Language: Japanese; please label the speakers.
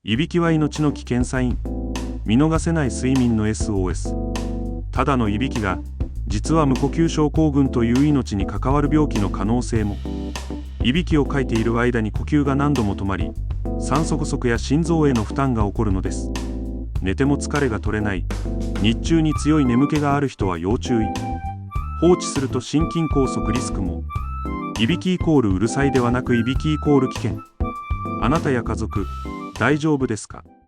Speaker 1: いびきは命の危険サイン。見逃せない睡眠の SOS。ただのいびきが、実は無呼吸症候群という命に関わる病気の可能性も。いびきをかいている間に呼吸が何度も止まり、酸素不足や心臓への負担が起こるのです。寝ても疲れが取れない、日中に強い眠気がある人は要注意。放置すると心筋梗塞リスクも。いびきイコールうるさいではなく、いびきイコール危険。あなたや家族、大丈夫ですか？